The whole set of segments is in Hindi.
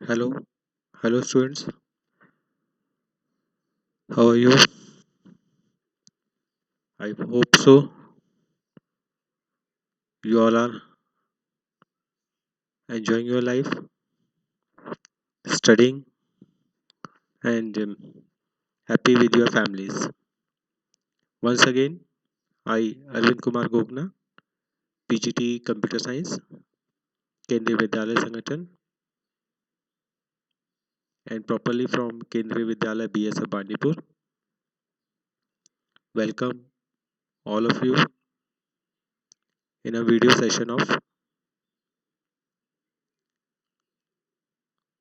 Hello, hello students. How are you? I hope so. You all are enjoying your life, studying, and happy with your families. Once again, I, Arvind Kumar Gogna, PGT Computer Science, Kendriya Vidyalaya Sangathan, and properly from Kendriya Vidyalaya BS of Bandipur. Welcome all of you in a video session of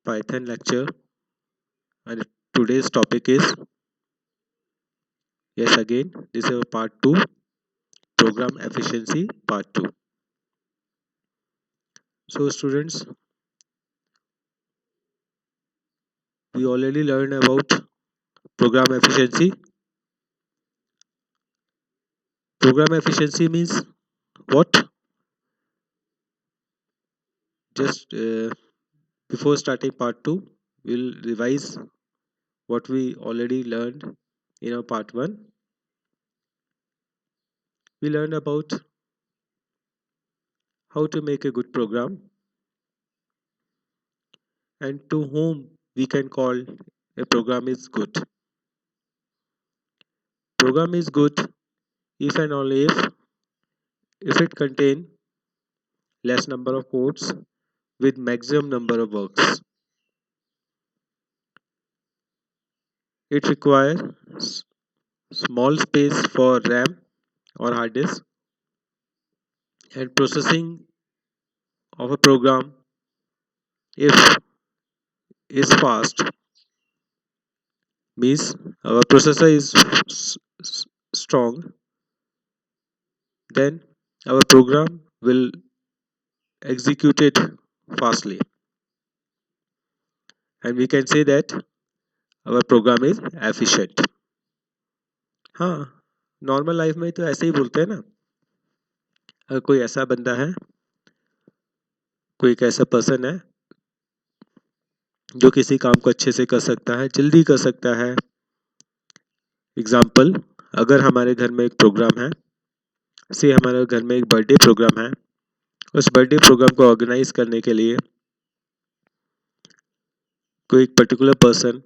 Python lecture. And today's topic is, yes, again, this is a part 2, program efficiency part 2. So, students, we already learned about program efficiency. Program efficiency means what? Just before starting part 2, we'll revise what we already learned in our part 1. We learned about how to make a good program and to whom we can call a program is good. Program is good if and only if it contain less number of codes with maximum number of works. It requires small space for RAM or hard disk, and processing of a program if is fast means our processor is strong, then our program will execute it fastly, and we can say that our program is efficient. हाँ, नॉर्मल लाइफ में तो ऐसे ही बोलते हैं ना. अगर कोई ऐसा बंदा है, कोई एक ऐसा पर्सन है जो किसी काम को अच्छे से कर सकता है, जल्दी कर सकता है. एग्जाम्पल, अगर हमारे घर में एक प्रोग्राम है, से हमारे घर में एक बर्थडे प्रोग्राम है, उस बर्थडे प्रोग्राम को ऑर्गेनाइज करने के लिए कोई एक पर्टिकुलर पर्सन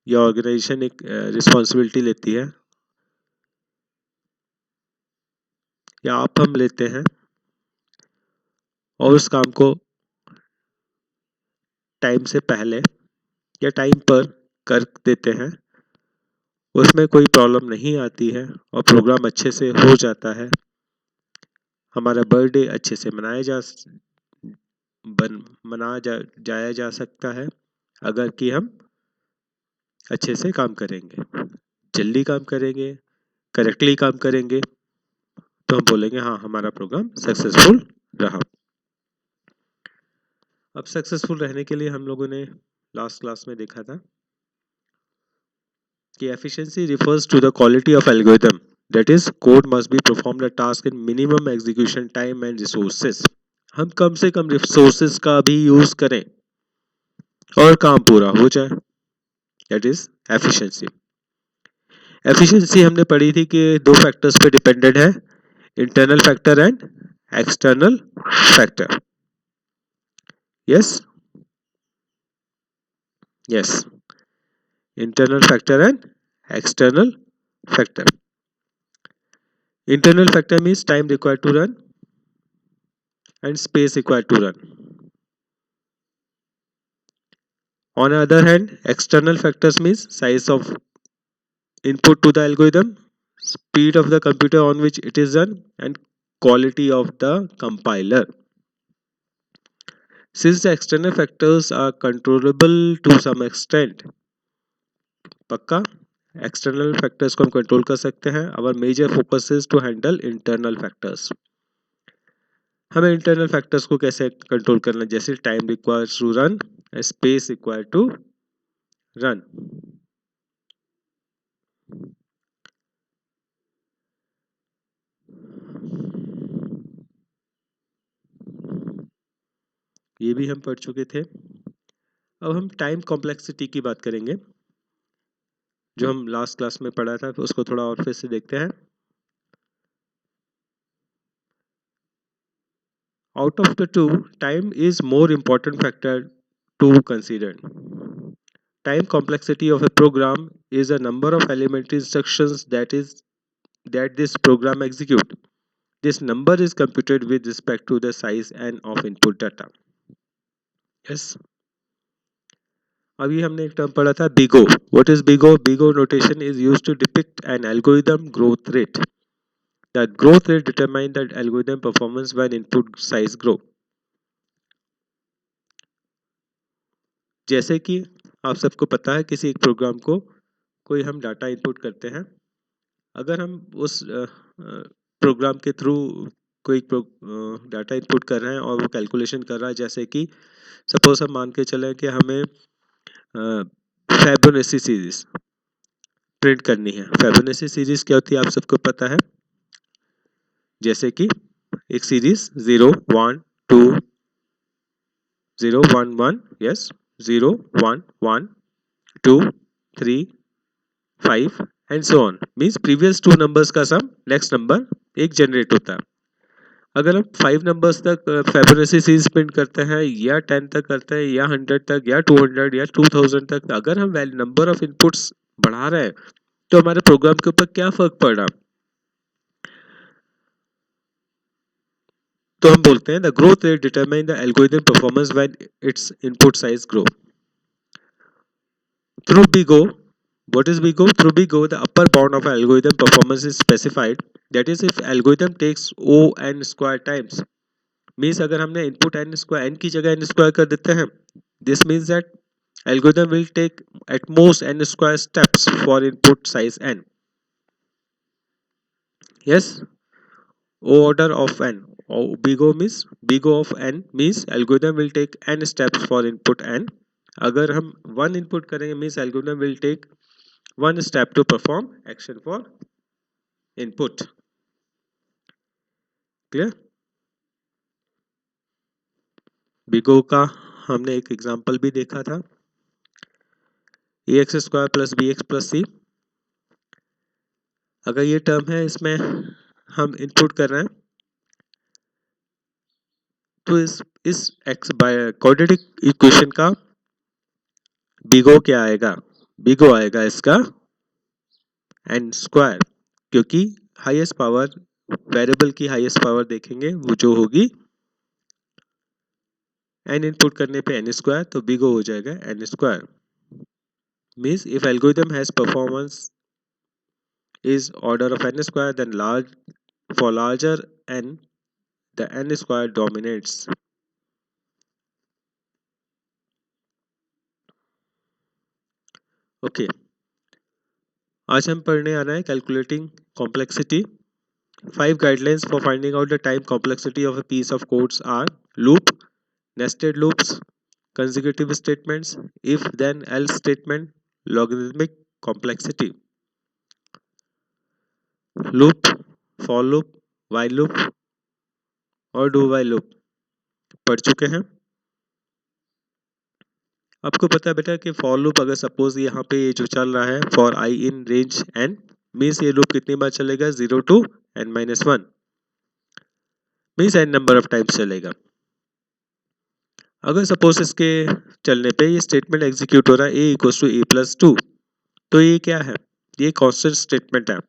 या ऑर्गेनाइजेशन एक रिस्पॉन्सिबिलिटी लेती है, या आप हम लेते हैं, और उस काम को टाइम से पहले या टाइम पर कर देते हैं, उसमें कोई प्रॉब्लम नहीं आती है और प्रोग्राम अच्छे से हो जाता है. हमारा बर्थडे अच्छे से जाया जा सकता है अगर कि हम अच्छे से काम करेंगे, जल्दी काम करेंगे, करेक्टली काम करेंगे, तो हम बोलेंगे हाँ, हमारा प्रोग्राम सक्सेसफुल रहा. अब सक्सेसफुल रहने के लिए हम लोगों ने लास्ट क्लास में देखा था कि efficiency refers to the quality of algorithm, that is code must be perform the task in minimum execution time and resources. हम कम से कम रिसोर्सेज का भी यूज करें और काम पूरा हो जाए, दैट इज एफिशिएंसी. एफिशिएंसी हमने पढ़ी थी कि दो फैक्टर्स पे डिपेंडेंट है, internal factor and external factor. Yes, yes, internal factor and external factor. Internal factor means time required to run and space required to run. On the other hand, external factors means size of input to the algorithm, speed of the computer on which it is run, and quality of the compiler. Since the external factors are controllable to some extent, पक्का एक्सटर्नल फैक्टर्स को हम कंट्रोल कर सकते हैं. Our major focus is to handle internal factors. हमें इंटरनल फैक्टर्स को कैसे कंट्रोल करना है, जैसे time requires to run, space required to run. ये भी हम पढ़ चुके थे. अब हम टाइम कॉम्प्लेक्सिटी की बात करेंगे, जो हम लास्ट क्लास में पढ़ा था, उसको थोड़ा और फिर से देखते हैं। Out of the two, time is more important factor to consider. Time complexity of a program is a number of elementary instructions that this program execute. This number is computed with respect to the size and of input data. Yes. अभी हमने एक टर्म पढ़ा था BIGO. What is BIGO? BIGO notation is used to depict an algorithm growth rate. The growth rate determines the algorithm performance when input size grow. जैसे कि आप सबको पता है, किसी एक प्रोग्राम को कोई हम डाटा इनपुट करते हैं, अगर हम उस प्रोग्राम के थ्रू कोई डाटा इनपुट कर रहे हैं और वो कैलकुलेशन कर रहा है, जैसे कि सपोज हम मान के चलें कि हमें फेबोनाची सीरीज प्रिंट करनी है। फेबोनाची सीरीज क्या होती है आप सबको पता है, जैसे कि एक series 0 1 2 0 1 1 yes 0 1 1 2 3 5 and so on, means previous two numbers का सम नेक्स्ट नंबर एक जनरेट होता है। अगर हम 5 नंबर्स तक फेबोनाची सीरीज प्रिंट करते हैं, या 10 तक करते हैं, या 100 तक, या 200 या 2000 तक, अगर हम नंबर ऑफ इनपुट्स बढ़ा रहे हैं तो हमारे प्रोग्राम के ऊपर क्या फर्क पड़ रहा, तो हम बोलते हैं the growth rate determine the algorithm performance when it's input size grow. Through BIGO, what is BIGO? Through BIGO, the upper bound of algorithm performance is specified. That is, if algorithm takes O n square times, means अगर हमने input n square n की जगह n square कर देते हैं, this means that algorithm will take at most n square steps for input size n. Yes, O order of n. BIGO of n means algorithm will take n steps for input n. अगर हम 1 input करेंगे means algorithm will take 1 step to perform action for input. Clear? BIGO का हमने एक एग्जांपल भी देखा था, ax square plus bx plus c। अगर ये टर्म है, इसमें हम इनपुट कर रहे हैं, तो इस एक्स क्वाड्रेटिक इक्वेशन का BIGO क्या आएगा? BIGO आएगा इसका n स्क्वायर, क्योंकि हाईएस्ट पावर, वेरिएबल की हाईएस्ट पावर देखेंगे वो जो होगी n इनपुट करने पे n स्क्वायर, तो BIGO हो जाएगा n square. Means if algorithm has performance is order of n square, then for larger n the n square dominates. Okay, आज हम पढ़ने आ रहे हैं calculating complexity. 5 guidelines for finding out the time complexity of a piece of codes are loop, nested loops, consecutive statements, if then else statement, logarithmic complexity। Loop, for loop, while loop और डू while लूप पढ़ चुके हैं। आपको पता है बेटा कि फॉर लूप, अगर सपोज यहाँ पे ये जो चल रहा है for I in range n, means ये लूप कितनी बार चलेगा? 0 to n-1, means n number of times चलेगा। अगर सपोज इसके चलने पे ये स्टेटमेंट एग्जीक्यूट हो रहा है a इक्वल्स टू a+2, तो ये क्या है? ये कांस्टेंट स्टेटमेंट है।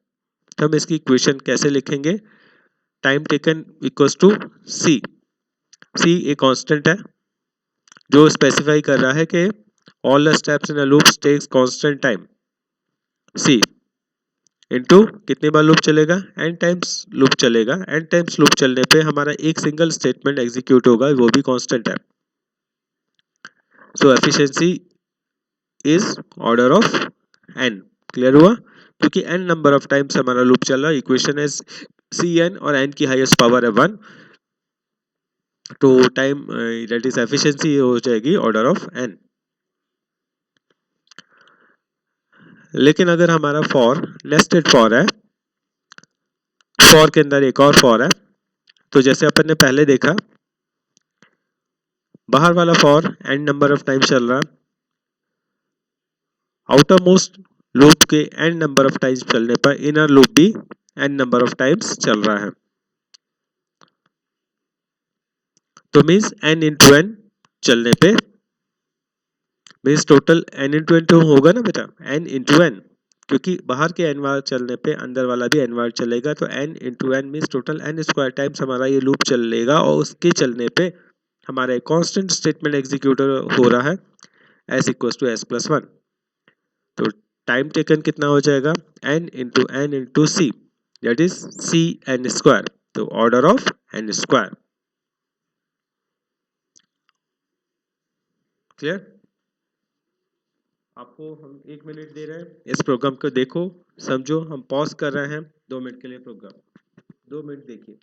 तो हम इसकी इक्वेशन कैसे लिखेंगे? Time taken equals to c। c एक कांस्टेंट है जो स्पेसिफाई कर रहा है कि all the steps in a loop takes constant time c into कितनी बार लूप चलेगा? n टाइम्स लूप चलेगा। n टाइम्स लूप चलने पे हमारा एक सिंगल स्टेटमेंट एग्जीक्यूट होगा, वो भी कांस्टेंट है। So efficiency is order of n। Clear हुआ? क्योंकि n नंबर ऑफ टाइम्स हमारा लूप चल रहा है। इक्वेशन है cn और n की हाईएस्ट पावर है 1, तो टाइम दैट इज एफिशिएंसी हो जाएगी ऑर्डर ऑफ n। लेकिन अगर हमारा फॉर नेस्टेड फॉर है, फॉर के अंदर एक और फॉर है, तो जैसे अपन ने पहले देखा, बाहर वाला for n number of time चल रहा है, आउटर मोस्ट लूप के n नंबर ऑफ टाइम्स चलने पर इनर लूप भी n नंबर ऑफ टाइम्स चल रहा है, तो मीन्स n इंटू n चलने पे means total n into n तो होगा ना बेटा, n इंटू n, क्योंकि बाहर के n बार चलने पे अंदर वाला भी n बार चलेगा, तो n into n means total n square times हमारा ये लूप चलेगा, और उसके चलने पे हमारा एक कांस्टेंट स्टेटमेंट एग्जीक्यूट हो रहा है s equals to s plus one. तो टाइम टेकन कितना हो जाएगा, n into c, that is c n square, तो order of n square. Clear? आपको हम 1 मिनट दे रहे हैं, इस प्रोग्राम को देखो, समझो, हम पॉज कर रहे हैं 2 मिनट के लिए प्रोग्राम, 2 मिनट देखिए।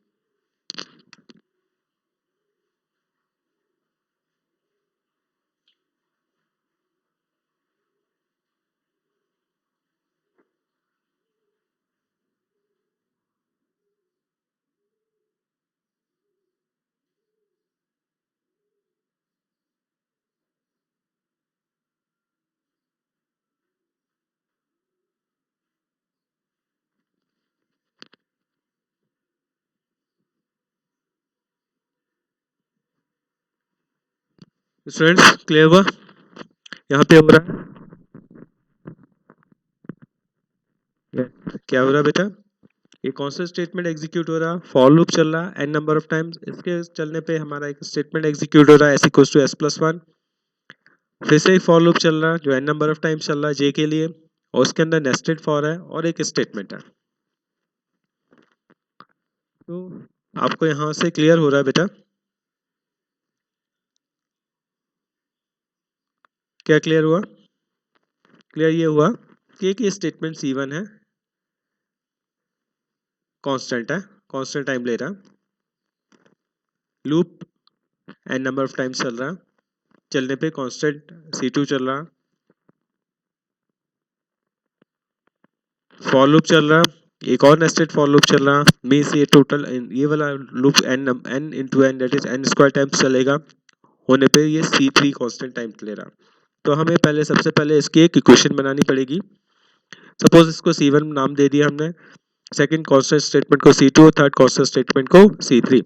स्टूडेंट्स क्लियर हुआ? यहाँ पे हो रहा है क्या हो रहा है बेटा, ये कौन सा स्टेटमेंट एग्जीक्यूट हो रहा है, फॉर लूप चल रहा है n नंबर ऑफ टाइम्स, इसके चलने पे हमारा एक स्टेटमेंट एग्जीक्यूट हो रहा है s equals to s plus one. फिर से एक फॉर लूप चल रहा है जो n नंबर ऑफ टाइम्स चल रहा है j के लिए, और उसके अंदर नेस्टेड फॉर है और एक स्टेटमेंट है। तो आपको यहाँ से क्लियर हो रहा है बेटा, क्या क्लियर हुआ? क्लियर ये हुआ कि एक स्टेटमेंट C1 है, कांस्टेंट है, कांस्टेंट टाइम ले रहा है, loop n number of times चल रहा है, चलने पे कांस्टेंट C2 चल रहा है, फॉर लूप चल रहा है, एक और नेस्टेड फॉर लूप चल रहा है, मीन्स ये टोटल ये वाला loop n into n that is n square times चलेगा, होने पे ये C3 कांस्टेंट टाइम ले रहा। तो हमें पहले सबसे पहले इसकी एक इक्वेशन बनानी पड़ेगी। सपोज इसको C1 नाम दे दिया हमने, सेकंड कांस्टेंट स्टेटमेंट को C2 और थर्ड कांस्टेंट स्टेटमेंट को C3।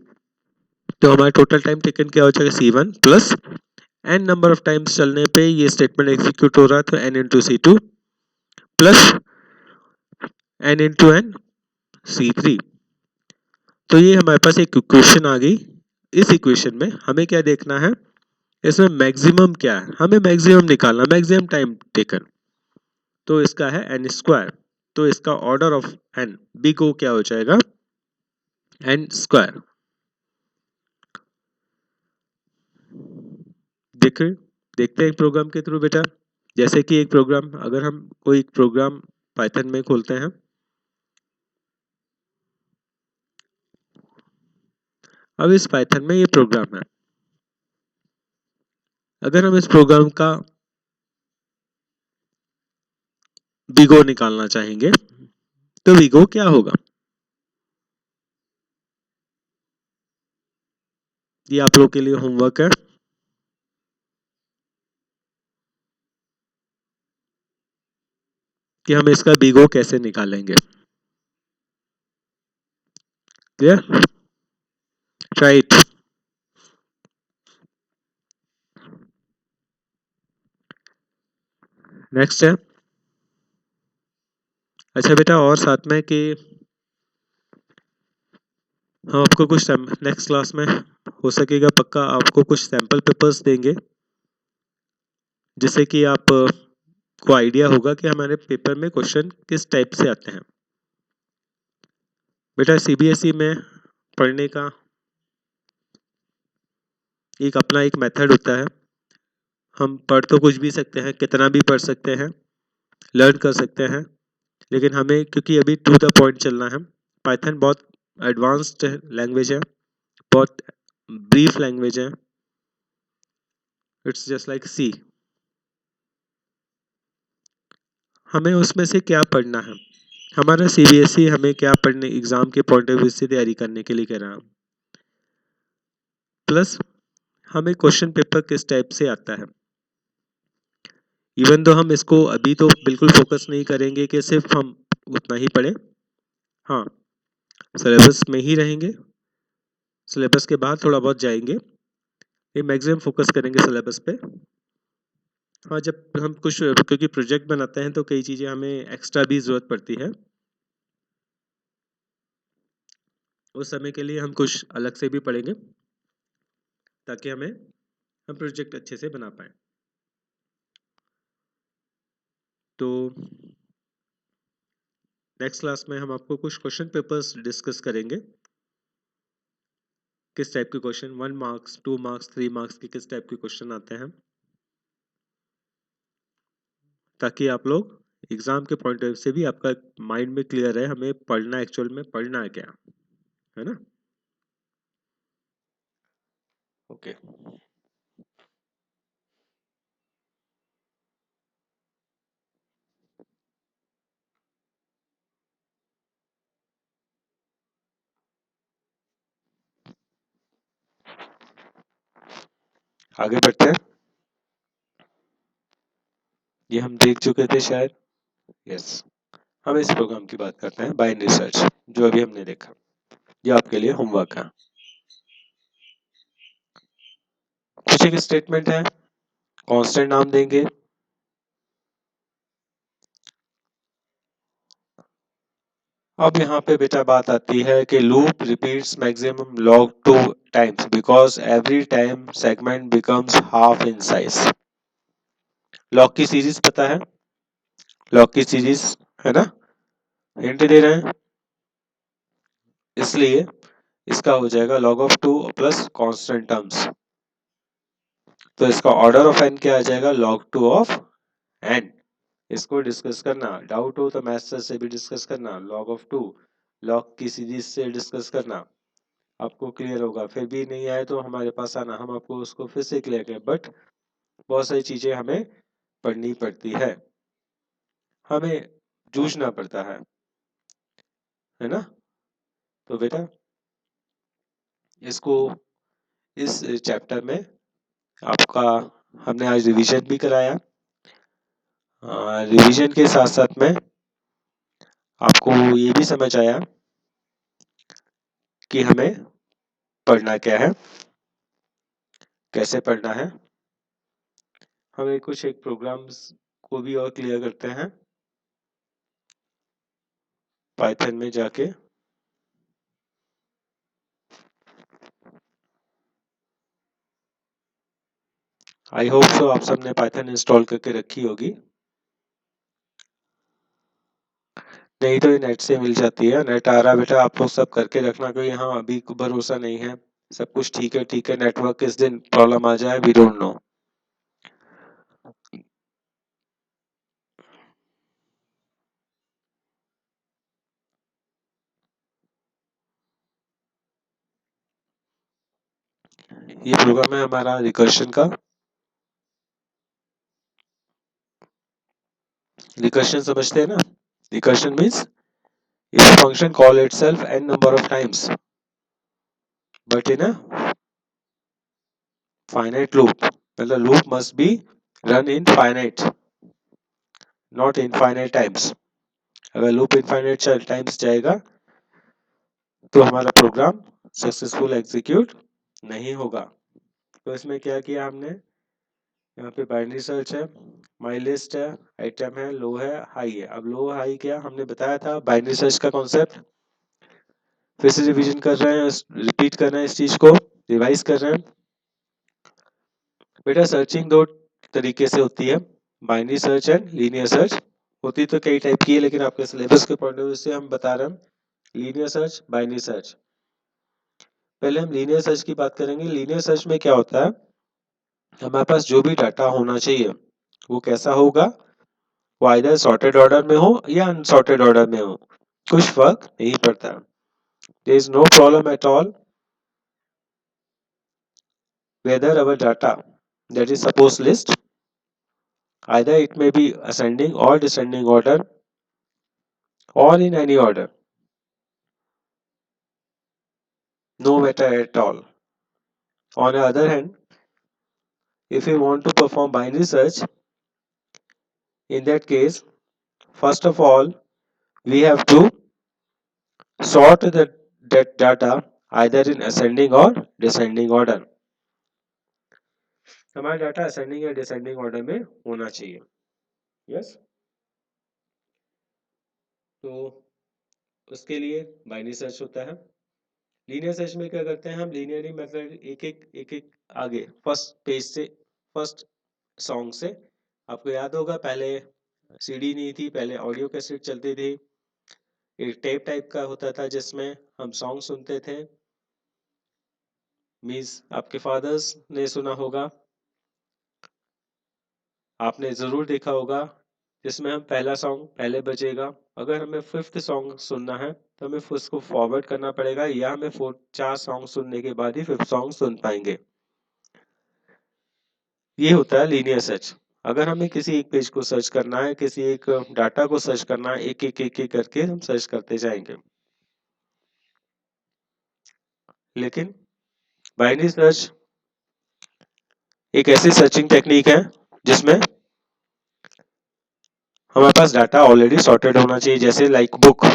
तो हमारा टोटल टाइम टेकन क्या हो जाएगा, C1 plus n number of times चलने पे ये स्टेटमेंट एग्जीक्यूट हो रहा है, तो n into C2 plus n into n C3। तो ये हमारे पास एक इक्वेशन आ गई। इस इक्वेशन में हमें क्या देखना है, इसमें मैक्सिमम क्या है, हमें मैक्सिमम निकालना, मैक्सिमम टाइम टेकन, तो इसका है n स्क्वायर, तो इसका order of n big O क्या हो जाएगा, n स्क्वायर। देखें, देखते हैं एक प्रोग्राम के थ्रू बेटा, जैसे कि एक प्रोग्राम, अगर हम कोई प्रोग्राम पाइथन में खोलते हैं, अब इस पाइथन में ये प्रोग्राम है, अगर हम इस प्रोग्राम का बिग ओ निकालना चाहेंगे तो बिग ओ क्या होगा, ये आप लोगों के लिए होमवर्क है। कि हम इसका बिग ओ कैसे निकालेंगे। क्लियर? Try it. नेक्स्ट है, अच्छा बेटा, और साथ में कि हम आपको कुछ नेक्स्ट क्लास में हो सकेगा पक्का आपको कुछ सैंपल पेपर्स देंगे, जिससे कि आप को आइडिया होगा कि हमारे पेपर में क्वेश्चन किस टाइप से आते हैं। बेटा सीबीएसई में पढ़ने का एक अपना एक मेथड होता है, हम पढ़ तो कुछ भी सकते हैं, कितना भी पढ़ सकते हैं, लर्न कर सकते हैं, लेकिन हमें क्योंकि अभी टू द पॉइंट चलना है, पाइथन बहुत एडवांस्ड लैंग्वेज है, बहुत ब्रीफ लैंग्वेज है, इट्स जस्ट लाइक सी। हमें उसमें से क्या पढ़ना है, हमारा सीबीएसई हमें क्या पढ़ने एग्जाम के पॉइंट ऑफ व्यू से तैयारी करने के लिए कह रहा है, प्लस हमें क्वेश्चन पेपर किस टाइप से आता है, इवन तो हम इसको अभी तो बिल्कुल फोकस नहीं करेंगे कि सिर्फ हम उतना ही पढ़ें, हाँ सिलेबस में ही रहेंगे, सिलेबस के बाद थोड़ा बहुत जाएंगे, ये मैक्सिमम फोकस करेंगे सिलेबस पे। हाँ जब हम कुछ क्योंकि प्रोजेक्ट बनाते हैं तो कई चीज़ें हमें एक्स्ट्रा भी ज़रूरत पड़ती है, उस समय के लिए हम कुछ अलग से भी पढ़ेंगे ताकि हम प्रोजेक्ट अच्छे से बना पाए। तो नेक्स्ट क्लास में हम आपको कुछ क्वेश्चन पेपर्स डिस्कस करेंगे, किस टाइप के क्वेश्चन 1 मार्क्स 2 मार्क्स 3 मार्क्स के किस टाइप के क्वेश्चन आते हैं, ताकि आप लोग एग्जाम के पॉइंट ऑफ व्यू से भी आपका माइंड में क्लियर है हमें पढ़ना एक्चुअल में पढ़ना है क्या, है ना। ओके आगे बढ़ते हैं। ये हम देख चुके थे शायद, यस। हम इस प्रोग्राम की बात करते हैं बाइनरी सर्च, जो अभी हमने देखा, ये आपके लिए होमवर्क है। कुछ एक स्टेटमेंट है, कांस्टेंट नाम देंगे, अब यहाँ पे बेटा बात आती है कि loop repeats maximum log 2 times because every time segment becomes half in size. Log की सीरीज पता है, लॉग की सीरीज है ना, हिंट दे रहे हैं, इसलिए इसका हो जाएगा log of 2 plus constant terms, तो इसका ऑर्डर ऑफ एन क्या आ जाएगा log 2 ऑफ एन। इसको डिस्कस करना, डाउट हो तो मैथ सर से भी डिस्कस करना, log ऑफ 2 लॉग की सीरीज से डिस्कस करना, आपको क्लियर होगा। फिर भी नहीं आए तो हमारे पास आना, हम आपको उसको फिर से क्लियर करें, बट बहुत सारी चीजें हमें पढ़नी पड़ती है, हमें जूझना पड़ता है ना। तो बेटा इसको इस चैप्टर में आपका हमने आज रिवीजन भी कराया, रिवीजन के साथ साथ में आपको ये भी समझ आया कि हमें पढ़ना क्या है, कैसे पढ़ना है। हमें कुछ एक प्रोग्राम्स को भी और क्लियर करते हैं पाइथन में जाके। आई होप सो आप सबने पाइथन इंस्टॉल करके रखी होगी, नहीं तो ये नेट से मिल जाती है, नेट आ रहा बेटा, आप लोग सब करके रखना, क्योंकि यहाँ अभी भरोसा नहीं है, सब कुछ ठीक है, नेटवर्क किस दिन प्रॉब्लम आ जाए वी डोंट नो। ये प्रोग्राम है हमारा रिकर्शन का, रिकर्शन समझते हैं ना, recursion means if a function call itself n number of times but in a finite loop, मतलब loop must be run in finite not infinite times। अगर लूप इनफाइनाइट टाइम्स जाएगा तो हमारा प्रोग्राम सक्सेसफुल एग्जीक्यूट नहीं होगा। तो इसमें क्या किया हमने, यहाँ पे बाइनरी सर्च है, माई लिस्ट है, आइटम है, लो है, हाई है। अब लो हाई क्या हमने बताया था बाइनरी सर्च का कॉन्सेप्ट, फिर से रिवीजन कर रहे हैं, रिपीट कर रहे हैं इस चीज को, रिवाइज कर रहे हैं। बेटा सर्चिंग दो तरीके से होती है, binary search and linear search. होती तो कई टाइप की है, लेकिन आपके सिलेबस के पॉइंट ऑफ व्यू से हम बता रहे हैं लीनियर सर्च बाइनरी सर्च। पहले हम लीनियर सर्च की बात करेंगे। लीनियर सर्च में क्या होता है, हमारे पास जो भी डाटा होना चाहिए वो कैसा होगा, वो आइदर सॉर्टेड ऑर्डर में हो या अनसॉर्टेड ऑर्डर में हो, कुछ फर्क नहीं पड़ता। There is no problem at all whether our data, that is suppose list, either it may be ascending or descending order or in any order, no matter at all. On the other hand, if we want to perform binary search, In that case, first of all, we have to sort that data either in ascending or descending order. हमारा डाटा असेंडिंग या डिसेंडिंग ऑर्डर में होना चाहिए. यस. तो उसके लिए बाइनरी सर्च होता है. लीनियर सर्च में क्या करते हैं हम, लीनियरली मेथड एक एक आगे फर्स्ट पेज से, फर्स्ट सॉन्ग से. आपको याद होगा पहले सीडी नहीं थी, पहले ऑडियो कैसेट चलती थी. एक टेप टाइप का होता था जिसमें हम सॉन्ग सुनते थे. मीन्स आपके फादर्स ने सुना होगा, आपने जरूर देखा होगा, जिसमें हम पहला सॉन्ग पहले बजेगा. अगर हमें फिफ्थ सॉन्ग सुनना है तो हमें उसको फॉरवर्ड करना पड़ेगा, या हमें 4 सॉन्ग सुनने के बाद ही फिफ्थ सॉन्ग सुन पाएंगे. ये होता है लीनियर सर्च. अगर हमें किसी एक पेज को सर्च करना है, किसी एक डाटा को सर्च करना है, एक एक करके हम सर्च करते जाएंगे. लेकिन बाइनरी सर्च एक ऐसी सर्चिंग टेक्निक है जिसमें हमारे पास डाटा ऑलरेडी सॉर्टेड होना चाहिए. जैसे लाइक बुक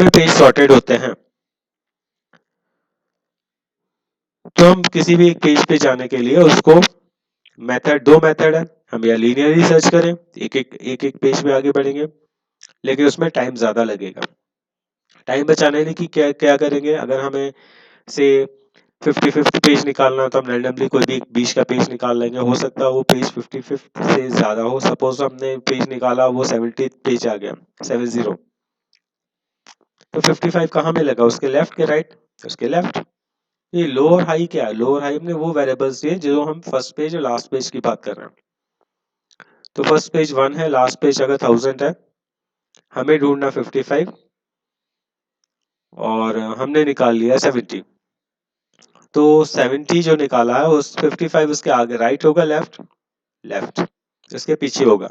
में पेज सॉर्टेड होते हैं, तो हम किसी भी एक पेज पे जाने के लिए उसको दो मेथड है. हम या लीनियरली सर्च करें, एक एक पेज पे आगे बढ़ेंगे, लेकिन उसमें टाइम ज्यादा लगेगा. टाइम बचाने की क्या क्या करेंगे, अगर हमें से 55th पेज निकालना है तो हम रैंडमली कोई भी 20 का पेज निकाल लेंगे. हो सकता है वो पेज 55th से ज्यादा हो. सपोज हमने पेज निकाला, वो 70th पेज आ गया, 70. तो 55 कहाँ मिलेगा, उसके लेफ्ट के राइट, उसके लेफ्ट. ये लो और हाई क्या है, लो और हाई में वो वेरिएबल्स दिए जो हम फर्स्ट पेज और लास्ट पेज की बात कर रहे हैं. तो फर्स्ट पेज 1 है, लास्ट पेज अगर 1000 है, हमें ढूंढना 55 और हमने निकाल लिया 70. तो 70 जो निकाला है उस 55 उसके आगे राइट होगा, लेफ्ट, लेफ्ट. इसके पीछे होगा,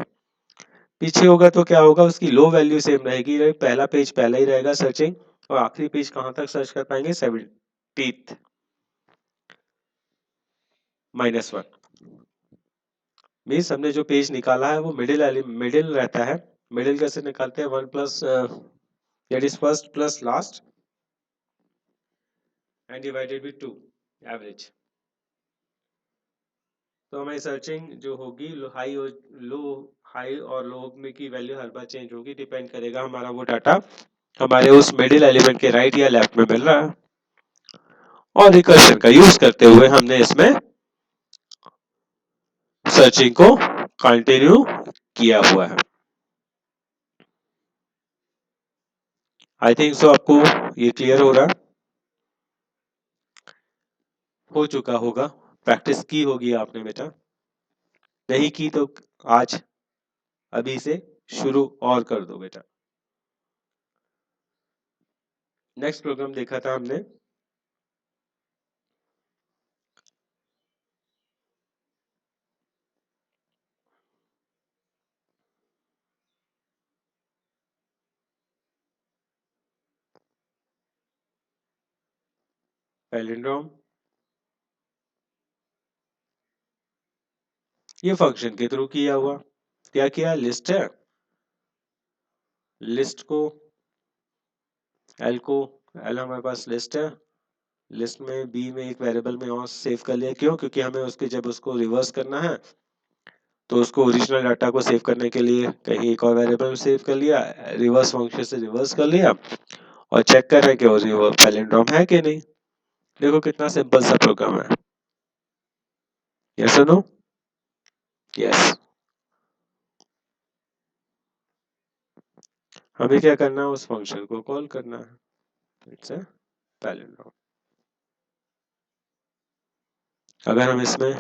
पीछे होगा तो क्या होगा, उसकी लो वैल्यू सेम रहेगी. पहला पेज पहला ही रहेगा सर्चिंग, और आखिरी पेज कहां तक सर्च कर पाएंगे, 70th -1. मीन्स हमने जो पेज निकाला है वो मिडिल रहता है. मिडिल कैसे निकालते हैं, 1 plus that is first plus last and divided by 2 average. तो हमारी सर्चिंग जो होगी हाई और लो में की वैल्यू हर बार चेंज होगी, डिपेंड करेगा हमारा वो डाटा हमारे उस मिडिल एलिमेंट के राइट या लेफ्ट में मिल रहा है. और रिकर्शन का यूज करते हुए हमने इसमें सर्चिंग को कंटिन्यू किया हुआ है. आई थिंक सो आपको ये क्लियर हो रहा हो चुका होगा. प्रैक्टिस की होगी आपने बेटा, नहीं की तो आज अभी से शुरू और कर दो बेटा. नेक्स्ट प्रोग्राम देखा था हमने पैलिंड्रोम. ये फंक्शन के थ्रू किया हुआ. क्या किया, लिस्ट है, लिस्ट को एल हमारे पास लिस्ट है, लिस्ट में बी में एक वेरिएबल में और सेव कर लिया. क्यों, क्योंकि हमें उसके जब उसको रिवर्स करना है तो उसको ओरिजिनल डाटा को सेव करने के लिए कहीं एक और वेरिएबल में सेव कर लिया, रिवर्स फंक्शन से रिवर्स कर लिया, और चेक कर रहे हैं कि वो पैलिंड्रोम है कि नहीं. देखो कितना सिंपल सा प्रोग्राम है. यस और नो, यस. हमें क्या करना है, उस फंक्शन को कॉल करना है. It's a palindrome. अगर हम इसमें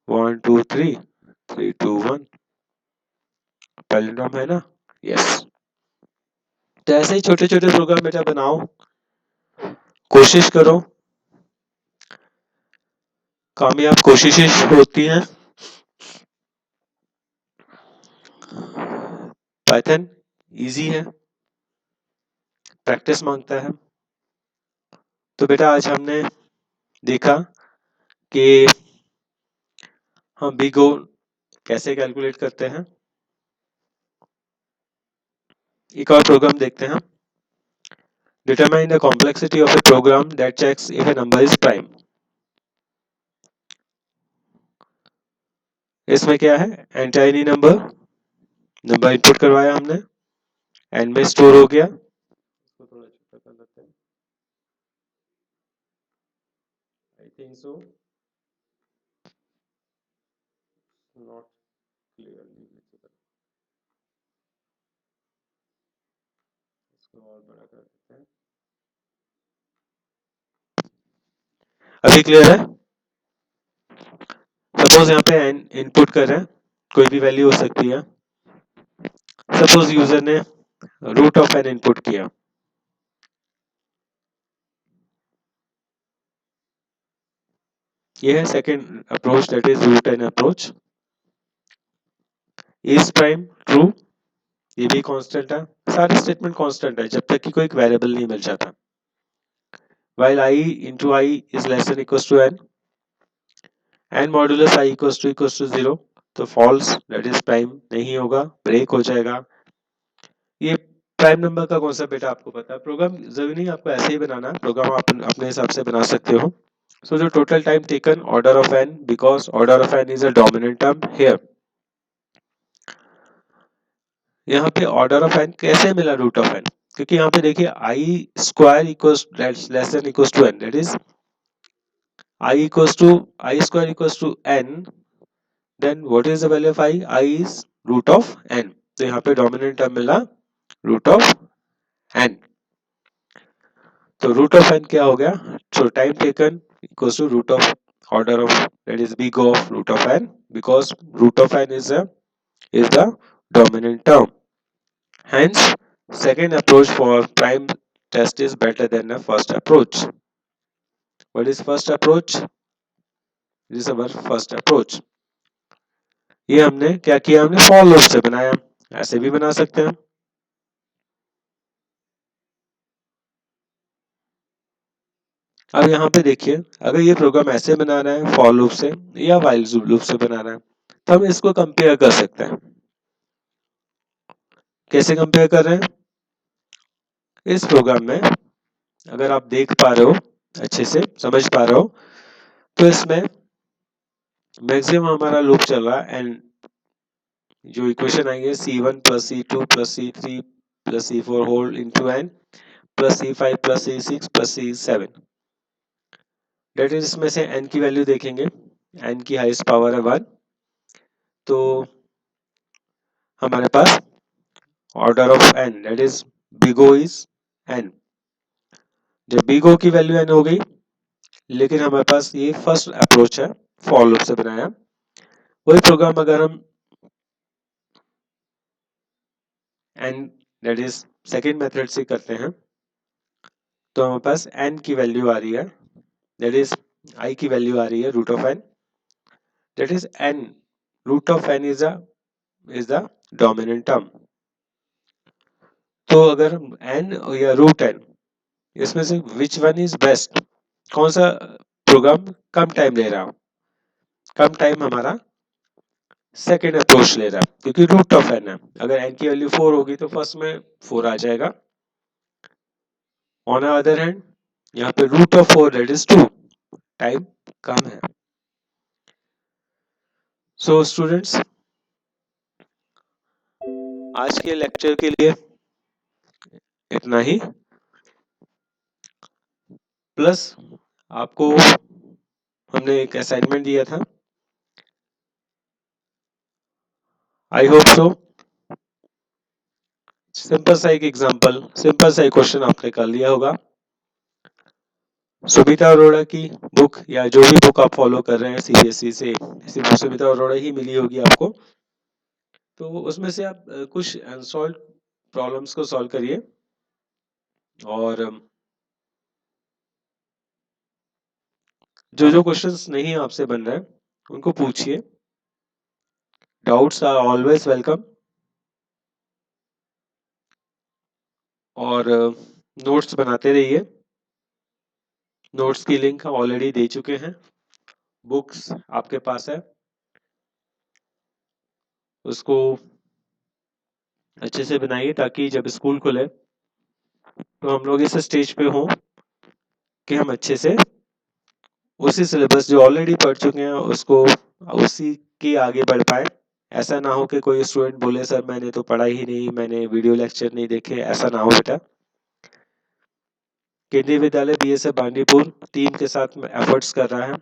1 2 3 3 2 1 पैलिंड्रोम है ना, यस. तो ऐसे ही छोटे छोटे प्रोग्राम बेटा बनाओ, कोशिश करो. कामयाब कोशिशें होती हैं. पाइथन इजी है, प्रैक्टिस मांगता है. तो बेटा आज हमने देखा कि हम बिग ओ कैसे कैलकुलेट करते हैं? एक और प्रोग्राम देखते हैं। Determine the complexity of a program that checks if a number is prime. इसमें क्या है? एंटाइनी नंबर इनपुट करवाया हमने, एन में स्टोर हो गया। इसको थोड़ा छोटा कर लेते हैं, I think so not clearly visible. इसको और बड़ा कर देते हैं। अभी क्लियर है? सपोज यहाँ पे एन इनपुट कर रहे हैं, कोई भी वैल्यू हो सकती है। सपोज यूजर ने रूट ऑफ एन इनपुट किया, ये है second approach, that is root n approach. Is prime true, ये भी कांस्टेंट है, सारे स्टेटमेंट कांस्टेंट है जब तक कि कोई एक वेरिएबल नहीं मिल जाता। while I into I is less than equals to n, n modulus I equals to 0, तो फॉल्स, दैट इज प्राइम नहीं होगा, ब्रेक हो जाएगा। ये प्राइम नंबर का कॉन्सेप्ट बेटा आपको पता है, प्रोग्राम जरूरी नहीं आपको ऐसे ही बनाना है, प्रोग्राम आप अपने हिसाब से बना सकते हो। सो जो total time taken order of n, because order of n is a dominant term here. यहाँ पे ऑर्डर ऑफ n कैसे मिला रूट ऑफ n? क्योंकि यहाँ पे देखिए i square equals less than equals to n, that is I square equals to n, then what is the value of I? I is root of n, तो यहाँ पे डोमिनेंट टर्म मिला root of n, तो root of n क्या हो गया? So time taken equals to root of order of, that is big of root of n, because root of n is the dominant term. Hence, second approach for prime test is better than the first approach. What is first approach? This is our first approach. ये हमने क्या किया? हमने फॉर लूप से बनाया, ऐसे भी बना सकते हैं। अब यहाँ पे देखिए, अगर ये प्रोग्राम ऐसे बनाना है फॉर लूप से या व्हाइल लूप से बनाना है, तो हम इसको कंपेयर कर सकते हैं। कैसे कंपेयर कर रहे हैं? इस प्रोग्राम में अगर आप देख पा रहे हो, अच्छे से समझ पा रहे हो, तो इसमें मैक्सिमम हमारा लूप चल रहा है, एंड जो इक्वेशन आएंगे C1 plus C2 plus C3 plus C4 whole into n plus C5 plus C6 plus C7, that is इसमें से n की वैल्यू देखेंगे, n की हाईएस्ट पावर है 1, तो हमारे पास order of n, that is big O is n। जब बिग O की वैल्यू n हो गई, लेकिन हमारे पास ये फर्स्ट अप्रोच है फॉर लूप से बनाया, वही प्रोग्राम अगर हम n, that is second method से करते हैं, तो हमारे पास n की वैल्यू आ रही है, दैट इज I की वैल्यू आ रही है root of n, that is n, root of n is the dominant term. तो अगर n या रूट n, इसमें से विच वन इज बेस्ट, कौन सा प्रोग्राम कम टाइम ले रहा हो? कम टाइम हमारा सेकेंड अप्रोच ले रहा है, क्योंकि रूट ऑफ n है, अगर n की वैल्यू 4 होगी तो फर्स्ट में 4 आ जाएगा। ऑन अदर हैंड यहाँ पे root of 4 that is 2, time कम है। सो स्टूडेंट्स, आज के लेक्चर के लिए इतना ही, प्लस आपको हमने एक असाइनमेंट दिया था, आई होप सो सिंपल सा एक एग्जांपल, सिंपल सा एक क्वेश्चन आपने कर लिया होगा। सुमिता अरोड़ा की बुक या जो भी बुक आप फॉलो कर रहे हैं सीबीएसई से, सिर्फ सुमिता अरोड़ा ही मिली होगी आपको, तो उसमें से आप कुछ अनसॉल्व प्रॉब्लम्स को सॉल्व करिए, और जो जो क्वेश्चंस नहीं आपसे बन रहे हैं उनको पूछिए, डाउट्स आर ऑलवेज वेलकम, और नोट्स बनाते रहिए। नोट्स की लिंक हम ऑलरेडी दे चुके हैं, बुक्स आपके पास है, उसको अच्छे से बनाइए ताकि जब स्कूल खुले तो हम लोग इस स्टेज पे हों कि हम अच्छे से उसी सिलेबस जो ऑलरेडी पढ़ चुके हैं उसको उसी के आगे बढ़ पाए। ऐसा ना हो कि कोई स्टूडेंट बोले सर मैंने तो पढ़ा ही नहीं, मैंने वीडियो लेक्चर नहीं देखे, ऐसा ना हो बेटा। केंद्रीय विद्यालय बीएसएफ बांदीपुर टीम के साथ में एफर्ट्स कर रहा है,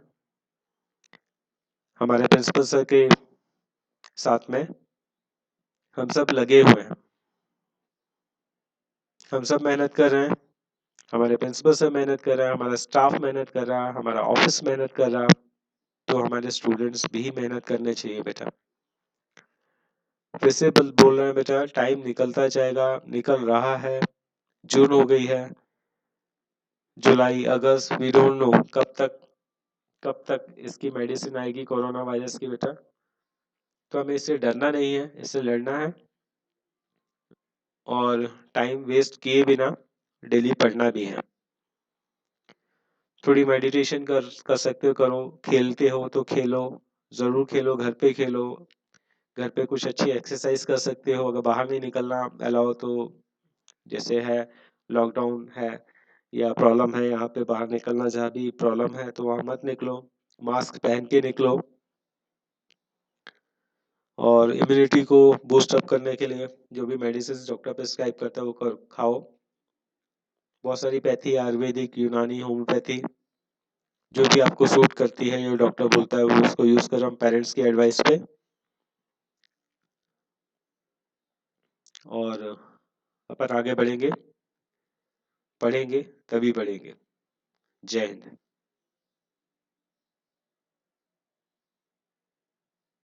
हमारे प्रिंसिपल सर के साथ में हम सब लगे हुए हैं, हम सब मेहनत कर रहे हैं, हमारे प्रिंसिपल सर मेहनत कर रहा है, हमारा स्टाफ मेहनत कर रहा है, हमारा ऑफिस मेहनत कर रहा है, तो हमारे स्टूडेंट्स भी मेहनत करने चाहिए बेटा। फिर से बोल रहे हैं बेटा, टाइम निकलता जाएगा, निकल रहा है, जून हो गई है, जुलाई, अगस्त, वी डोंट नो कब तक इसकी मेडिसिन आएगी कोरोना वायरस की बेटा। तो हमें इससे डरना नहीं है, इससे लड़ना है और टाइम वेस्ट किए बिना डेली पढ़ना भी है। थोड़ी मेडिटेशन कर सकते हो करो, खेलते हो तो खेलो, जरूर खेलो, घर पे खेलो, घर पे कुछ अच्छी एक्सरसाइज कर सकते हो अगर बाहर नहीं निकलना अलाउ तो। जैसे है लॉकडाउन है या प्रॉब्लम है यहाँ पे बाहर निकलना, जहाँ भी प्रॉब्लम है तो वहां मत निकलो, मास्क पहन के निकलो। और इम्यूनिटी को बूस्ट अप करने के लिए जो भी मेडिसिन डॉक्टर प्रिस्क्राइब करता है वो खाओ। बहुत सारी पैथी, आयुर्वेदिक, यूनानी, होम्योपैथी जो भी आपको सूट करती है, जो डॉक्टर बोलता है वो उसको यूज करो, हम पेरेंट्स की एडवाइस पे। और अपन आगे बढ़ेंगे, पढ़ेंगे तभी बढ़ेंगे। जय हिंद।